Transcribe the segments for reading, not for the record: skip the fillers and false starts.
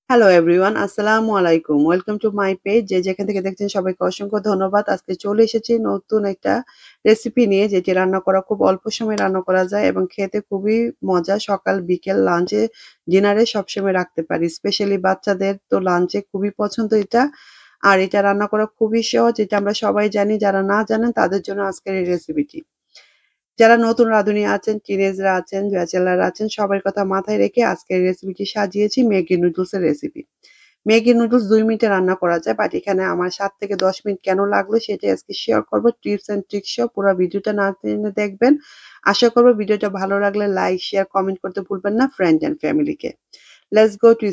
Hello everyone, আসসালামু আলাইকুম। Welcome to my page. যে যেখান থেকে দেখছেন সবাইকে অসংখ্য ধন্যবাদ। আজকে চলে এসেছি নতুন একটা রেসিপি নিয়ে, যেটি রান্না করা খুব অল্প সময়ে রান্না করা যায় এবং খেতে খুবই মজা। সকাল, বিকেল, লাঞ্চে, ডিনারে সবসময় রাখতে পারি। স্পেশালি বাচ্চাদের তো লাঞ্চে খুবই পছন্দ এটা। আর এটা রান্না করা খুবই সহজ। এটা আমরা সবাই জানি। যারা না জানেন তাদের জন্য আজকের এই রেসিপিটি। যারা নতুন রাঁধুনি আছেন, টিনেজরা আছেন, ব্যাচেলর আছেন, সবার কথা মাথায় রেখে আজকের রেসিপিটি সাজিয়েছি ম্যাগি নুডলসের রেসিপি। ম্যাগি নুডলস ২ মিনিটে রান্না করা যায়। বাট এখানে আমার ৭ থেকে ১০ মিনিট কেন লাগলো সেটাই আজকে শেয়ার করব। টিপস অ্যান্ড ট্রিকস সহ পুরা ভিডিওটা না টেনে দেখবেন। আশা করব ভিডিওটা ভালো লাগলে লাইক, শেয়ার, কমেন্ট করতে ভুলবেন না ফ্রেন্ড অ্যান্ড ফ্যামিলিকে। লেটস গো টু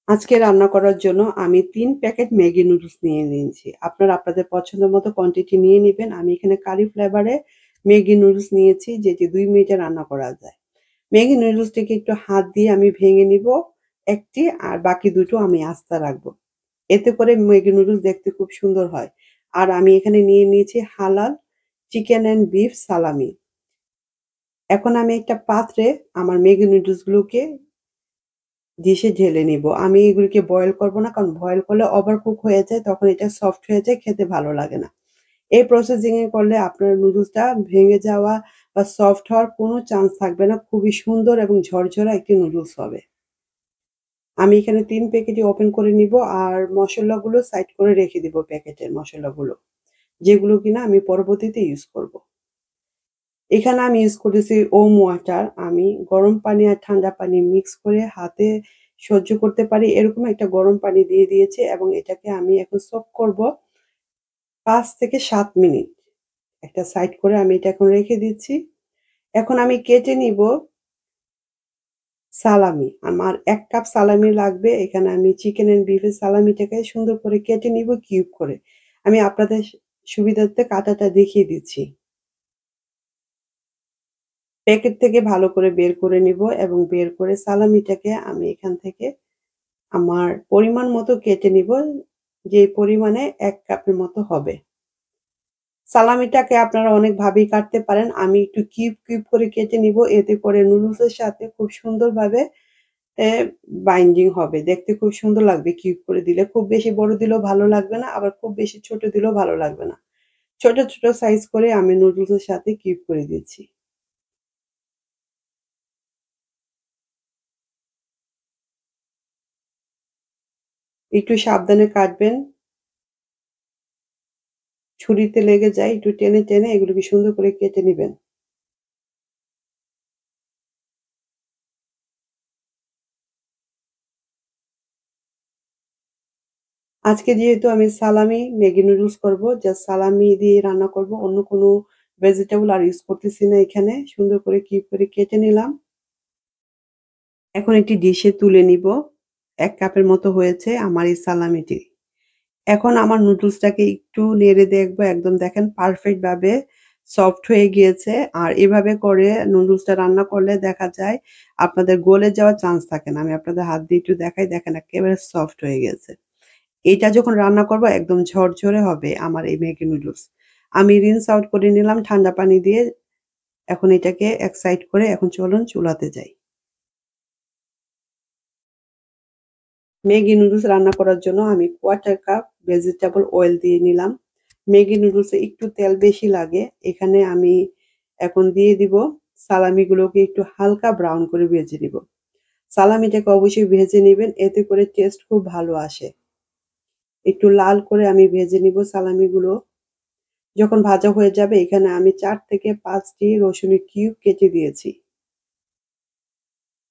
আজকে রান্না করার জন্য আমি ৩ প্যাকেট ম্যাগি নুডলস নিয়ে নিয়েছি। আপনারা আপনাদের পছন্দ মতো কোয়ান্টিটি নিয়ে নিবেন। আমি এখানে কারি ফ্লেভারে ম্যাগি নুডলস নিয়েছি, যেটি ২ মিনিটে রান্না করা যায়। ম্যাগি নুডলসটিকে একটু হাত দিয়ে আমি ভেঙে নিব একটি, আর বাকি দুটো আমি আস্তা রাখবো। এতে করে ম্যাগি নুডলস দেখতে খুব সুন্দর হয়। আর আমি এখানে নিয়ে নিয়েছি হালাল চিকেন অ্যান্ড বিফ সালামি। এখন আমি একটা পাত্রে আমার ম্যাগি নুডলস গুলোকে ডিশে ঢেলে নিব। আমি এগুলিকে বয়েল করব না, কারণ বয়েল করলে ওভার কুক হয়ে যায়, তখন এটা সফট হয়ে যায়, খেতে ভালো লাগে না। এই প্রসেসিং এ করলে আপনার নুডলসটা ভেঙে যাওয়া বা সফট হওয়ার কোনো চান্স থাকবে না। খুবই সুন্দর এবং ঝরঝরা একটি নুডলস হবে। আমি এখানে ৩ প্যাকেটই ওপেন করে নিব, আর মসলাগুলো সাইড করে রেখে দিব, প্যাকেটের মসলাগুলো, যেগুলো কিনা আমি পরবর্তীতে ইউজ করব। এখানে আমি ইউজ করতেছি ওম ওয়াটার। আমি গরম পানি আর ঠান্ডা পানি মিক্স করে হাতে সহ্য করতে পারি এরকম একটা গরম পানি দিয়ে দিয়েছি, এবং এটাকে আমি এখন সোক করব ৫ থেকে ৭ মিনিট। একটা সাইড করে আমি এটা এখন রেখে দিচ্ছি। এখন আমি কেটে নিব সালামি। আমার ১ কাপ সালামি লাগবে। এখানে আমি চিকেন অ্যান্ড বিফের সালামিটাকে সুন্দর করে কেটে নিব কিউব করে। আমি আপনাদের সুবিধার্থে কাটাটা দেখিয়ে দিচ্ছি। প্যাকেট থেকে ভালো করে বের করে নিব, এবং বের করে সালামিটাকে আমি এখান থেকে আমার পরিমাণ মতো কেটে নিব, যে পরিমাণে ১ কাপের মতো হবে। সালামিটাকে আপনারা অনেকভাবেই কাটতে পারেন। আমি একটু কিউব করে কেটে নিব। এতে করে নুডলসের সাথে খুব সুন্দরভাবে এ বাইন্ডিং হবে। দেখতে খুব সুন্দর লাগবে কিউব করে দিলে। খুব বেশি বড় দিলেও ভালো লাগবে না, আবার খুব বেশি ছোট দিলেও ভালো লাগবে না। ছোট, ছোট সাইজ করে আমি নুডলসের সাথে কিউব করে দিচ্ছি। একটু সাবধানে কাটবেন। ছুরিতে লেগে যায়, একটু টেনে, টেনে এগুলোকে সুন্দর করে কেটে নিবেন। আজকে যেহেতু আমি সালামি ম্যাগি নুডলস করব, জাস্ট সালামি দিয়ে রান্না করব। অন্য কোনো ভেজিটেবল আর ইউজ করতেছি না এখানে। সুন্দর করে কিউব করে কেটে নিলাম। এখন একটি ডিশে তুলে নিব। ১ কাপের মতো হয়েছে আমার এই সালামিটি। এখন আমার নুডলসটাকে একটু নেড়ে দেখবো, একদম দেখেন পারফেক্ট ভাবে সফট হয়ে গিয়েছে। আর এভাবে করে নুডলসটা রান্না করলে দেখা যায় আপনাদের গলে যাওয়ার চান্স থাকে না। আমি আপনাদের হাত দিয়ে একটু দেখাই, দেখেন একেবারে সফট হয়ে গেছে। এটা যখন রান্না করব একদম ঝরঝরে হবে আমার এই ম্যাগি নুডলস। আমি রিন্স আউট করে নিলাম ঠান্ডা পানি দিয়ে। এখন এটাকে এক সাইড করে এখন চলুন চুলাতে যাই। ম্যাগি নুডলস রান্না করার জন্য আমি ১/৪ কাপ ভেজিটেবল অয়েল দিয়ে নিলাম। ম্যাগি নুডলসে একটু তেল বেশি লাগে। এখানে আমি এখন দিয়ে দিব সালামিগুলোকে একটু হালকা ব্রাউন করে ভেজে নিব। সালামিটাকে অবশ্যই ভেজে নিবেন, এতে করে টেস্ট খুব ভালো আসে। একটু লাল করে আমি ভেজে নিব সালামিগুলো। যখন ভাজা হয়ে যাবে এখানে আমি ৪ থেকে ৫ টি রসুনের কিউব কেটে দিয়েছি।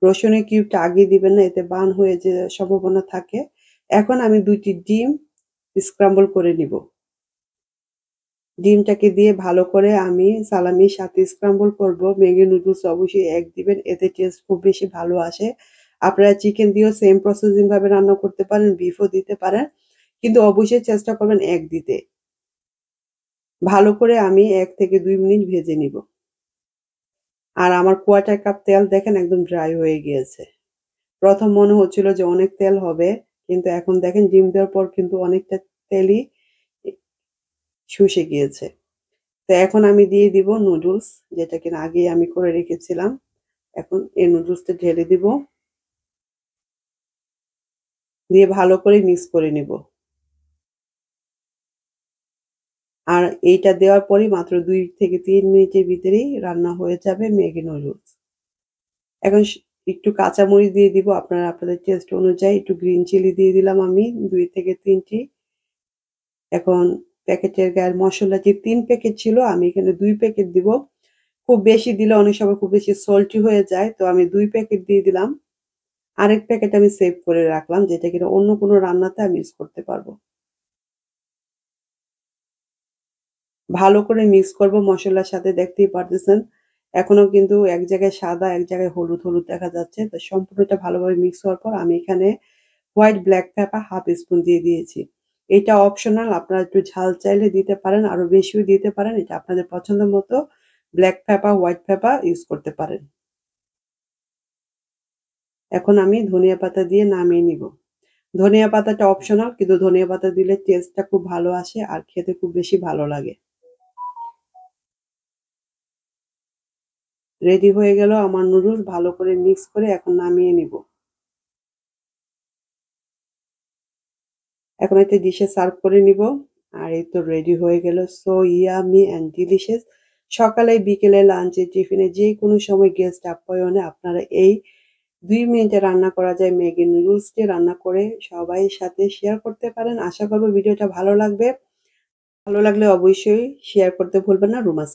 রসুনের কিউবটা আগে দিবেন না, এতে বার্ন হয়ে যাওয়ার সম্ভাবনা থাকে। এখন আমি ২ টি ডিম স্ক্রাম্বল করে নিব। ডিমটাকে দিয়ে ভালো করে আমি সালামির সাথে স্ক্রাম্বল করব। ম্যাগি নুডলস অবশ্যই এগ দিবেন, এতে টেস্ট খুব বেশি ভালো আসে। আপনারা চিকেন দিয়েও সেম প্রসেসিং ভাবে রান্না করতে পারেন, বিফও দিতে পারেন। কিন্তু অবশ্যই চেষ্টা করবেন এগ দিতে। ভালো করে আমি ১ থেকে ২ মিনিট ভেজে নিব। আর আমার ১/৪ কাপ তেল দেখেন একদম ড্রাই হয়ে গিয়েছে। ১ম মনে হচ্ছিল যে অনেক তেল হবে, কিন্তু এখন দেখেন ডিম দেওয়ার পর কিন্তু অনেকটা তেলই এ শুষে গিয়েছে। তো এখন আমি দিয়ে দিব নুডলস, যেটা কিনা আগেই আমি করে রেখেছিলাম। এখন এই নুডলসটা ঢেলে দিব। দিয়ে ভালো করে মিক্স করে নিব। আর এইটা দেওয়ার পরেই মাত্র ২ থেকে ৩ মিনিটের ভিতরেই রান্না হয়ে যাবে ম্যাগি নুডলস। এখন একটু কাঁচামরিচ দিয়ে দিব আপনারা আপনাদের টেস্ট অনুযায়ী। একটু গ্রিন চিলি দিয়ে দিলাম আমি ২ থেকে ৩ টি। এখন প্যাকেটের গায়ের মসলা যে ৩ প্যাকেট ছিল আমি এখানে ২ প্যাকেট দিব। খুব বেশি দিলে অনেক সময় খুব বেশি সল্টি হয়ে যায়। তো আমি ২ প্যাকেট দিয়ে দিলাম। আরেক প্যাকেট আমি সেভ করে রাখলাম যেটা কিনা অন্য কোনো রান্নাতে আমি ইউজ করতে পারব। ভালো করে মিক্স করব মসলার সাথে দেখতেই পারতেছেন। এখনো কিন্তু এক জায়গায় সাদা, এক জায়গায় হলুদ, হলুদ দেখা যাচ্ছে। তো সম্পূর্ণটা ভালোভাবে মিক্স হওয়ার পর আমি এখানে হোয়াইট ব্লাক পেপার 1/2 স্পুন দিয়ে দিয়েছি। এটা অপশনাল আপনারা একটু ঝাল চাইলে দিতে পারেন, আরো বেশিও দিতে পারেন। এটা আপনাদের পছন্দ মতো black paper, white paper use করতে পারেন। এখন আমি ধনিয়া পাতা দিয়ে নামিয়ে নিব। ধনিয়া পাতাটা অপশনাল কিন্তু ধনিয়া পাতা দিলে টেস্টটা খুব ভালো আসে আর খেতে খুব বেশি ভালো লাগে। রেডি হয়ে গেল আমার নুডলস ভালো করে মিক্স করে এখন নামিয়ে নিব। এখন একটা ডিশে সার্ভ করে নিব। আর এই তো রেডি হয়ে গেল সো ইয়াম্মি অ্যান্ড ডিলিশিয়াস। সকালে, বিকেলে, লাঞ্চে, টিফিনে যেকোনো সময় গেস্ট আপ্যায়নে আপনারা এই ২ মিনিটে রান্না করা যায় ম্যাগি নুডলসটি রান্না করে সবাই সাথে শেয়ার করতে পারেন। আশা করব ভিডিওটা ভালো লাগবে। ভালো লাগলে অবশ্যই শেয়ার করতে ভুলবেন না। রুমাস